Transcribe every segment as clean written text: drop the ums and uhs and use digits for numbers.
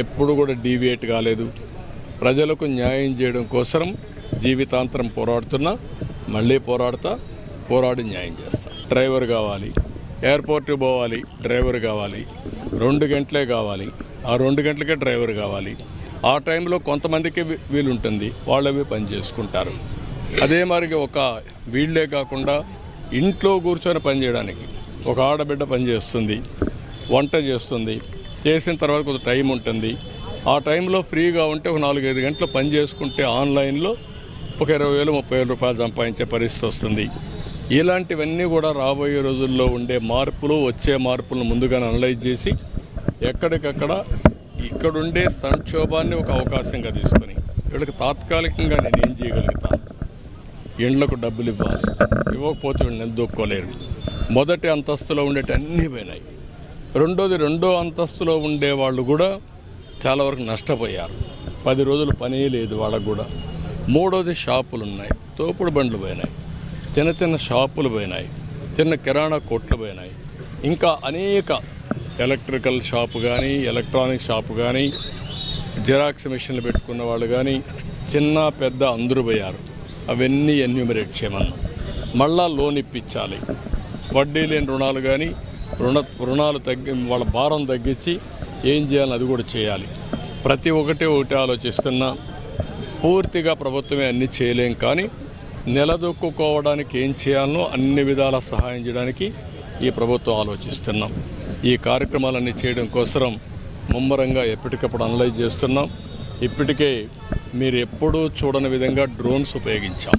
ఎప్పుడు కూడా డీవియేట్ కాలేదు. ప్రజలకు న్యాయం చేయడం కోసం జీవితాంతరం పోరాడుతున్నా, మళ్ళీ పోరాడి న్యాయం చేస్తా. డ్రైవర్ కావాలి, ఎయిర్పోర్ట్కి పోవాలి, డ్రైవర్ కావాలి, 2 గంటలే కావాలి, ఆ 2 గంటలకే డ్రైవర్ కావాలి. ఆ టైంలో కొంతమందికి వీలుంటుంది, వాళ్ళవి పని చేసుకుంటారు. అదే మరి ఒక వీళ్ళే కాకుండా ఇంట్లో కూర్చొని పని చేయడానికి ఒక ఆడబిడ్డ పని చేస్తుంది, వంట చేస్తుంది, చేసిన తర్వాత కొంచెం టైం ఉంటుంది. ఆ టైంలో ఫ్రీగా ఉంటే ఒక 4-5 గంటలు పని చేసుకుంటే ఆన్లైన్లో ఒక 20,000 30,000 రూపాయలు సంపాదించే పరిస్థితి వస్తుంది. ఇలాంటివన్నీ కూడా రాబోయే రోజుల్లో ఉండే మార్పులు, వచ్చే మార్పులను ముందుగానే అనలైజ్ చేసి ఎక్కడికక్కడ ఇక్కడుండే సంక్షోభాన్ని ఒక అవకాశంగా తీసుకొని వీళ్ళకి తాత్కాలికంగా నేను ఏం చేయగలుగుతాను, ఇండ్లకు డబ్బులు ఇవ్వాలి, ఇవ్వకపోతే వీళ్ళు నిలదొక్కోలేరు. మొదటి అంతస్తులో ఉండేటి అన్నీ పోయినాయి. రెండో అంతస్తులో ఉండే వాళ్ళు కూడా చాలా వరకు నష్టపోయారు. 10 రోజులు పని లేదు వాళ్ళకు కూడా. మూడోది షాపులు ఉన్నాయి, తోపుడు బండ్లు పోయినాయి, చిన్న షాపులు పోయినాయి, చిన్న కిరాణా కొట్లు పోయినాయి, ఇంకా అనేక ఎలక్ట్రికల్ షాపు కానీ, ఎలక్ట్రానిక్ షాపు కానీ, జిరాక్స్ మిషన్లు పెట్టుకున్న వాళ్ళు కానీ, చిన్న పెద్ద అందరూ పోయారు. అవన్నీ ఎన్యూమరేట్ చేయమన్నా. మళ్ళా లోన్ ఇప్పించాలి, వడ్డీ లేని రుణాలు కానీ, రుణాలు వాళ్ళ భారం తగ్గించి ఏం చేయాలని అది కూడా చేయాలి. ప్రతి ఒకటి ఆలోచిస్తున్నా. పూర్తిగా ప్రభుత్వమే అన్నీ చేయలేం, కానీ నిలదొక్కుకోవడానికి ఏం చేయాలనో అన్ని విధాల సహాయం చేయడానికి ఈ ప్రభుత్వం ఆలోచిస్తున్నాం. ఈ కార్యక్రమాలన్నీ చేయడం కోసం ముమ్మరంగా ఎప్పటికప్పుడు అనలైజ్ చేస్తున్నాం. ఇప్పటికే మీరు ఎప్పుడూ చూడని విధంగా డ్రోన్స్ ఉపయోగించాం.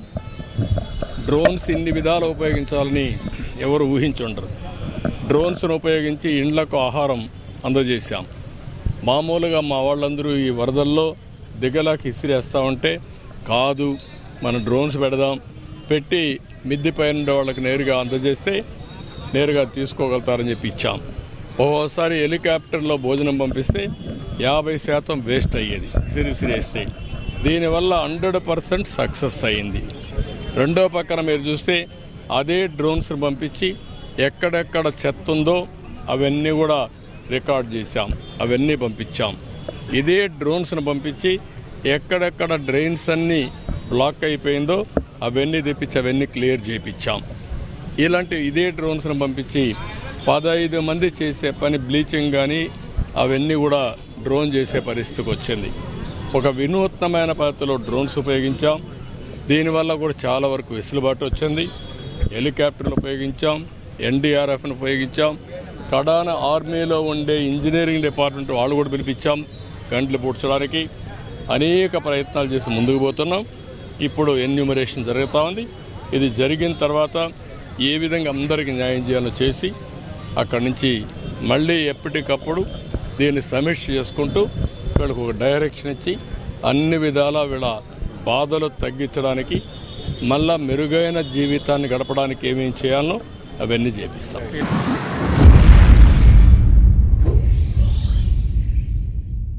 డ్రోన్స్ ఇన్ని విధాలు ఉపయోగించాలని ఎవరు ఊహించుండరు. డ్రోన్స్ను ఉపయోగించి ఇండ్లకు ఆహారం అందజేశాం. మామూలుగా మా వాళ్ళందరూ ఈ వరదల్లో దిగలాకి ఇసిరేస్తూ ఉంటే, కాదు మన డ్రోన్స్ పెట్టి మిద్దె పైన ఉండే వాళ్ళకి నేరుగా అందజేస్తే నేరుగా తీసుకోగలుగుతారని చెప్పి ఇచ్చాం. ఒక్కోసారి హెలికాప్టర్లో భోజనం పంపిస్తే 50% వేస్ట్ అయ్యేది విసిరేస్తే. దీనివల్ల 100% సక్సెస్ అయ్యింది. రెండో పక్కన మీరు చూస్తే అదే డ్రోన్స్ని పంపించి ఎక్కడెక్కడ చెత్త ఉందో అవన్నీ కూడా రికార్డ్ చేశాం, అవన్నీ పంపించాం. ఇదే డ్రోన్స్ని పంపించి ఎక్కడెక్కడ డ్రైన్స్ అన్నీ బ్లాక్ అయిపోయిందో అవన్నీ తెప్పించి అవన్నీ క్లియర్ చేయించాం. ఇదే డ్రోన్స్ని పంపించి 15 మంది చేసే పని బ్లీచింగ్ కానీ అవన్నీ కూడా డ్రోన్ చేసే పరిస్థితికి వచ్చింది. ఒక వినూత్నమైన పద్ధతిలో డ్రోన్స్ ఉపయోగించాం. దీనివల్ల కూడా చాలా వరకు వెసులుబాటు వచ్చింది. హెలికాప్టర్లు ఉపయోగించాం, ఎన్డీఆర్ఎఫ్ను ఉపయోగించాం, కడాన ఆర్మీలో ఉండే ఇంజనీరింగ్ డిపార్ట్మెంట్ వాళ్ళు కూడా పిలిపించాం గంటలు పూడ్చడానికి. అనేక ప్రయత్నాలు చేసి ముందుకు పోతున్నాం. ఇప్పుడు ఎన్యూమరేషన్ జరుగుతూ ఉంది. ఇది జరిగిన తర్వాత ఏ విధంగా అందరికీ న్యాయం చేయాలో చేసి అక్కడి నుంచి మళ్ళీ ఎప్పటికప్పుడు దీన్ని సమీక్ష చేసుకుంటూ వీళ్ళకు ఒక డైరెక్షన్ ఇచ్చి అన్ని విధాలా వీళ్ళ బాధలు తగ్గించడానికి, మళ్ళా మెరుగైన జీవితాన్ని గడపడానికి ఏమేమి చేయాలనో అవన్నీ చేపిస్తాం.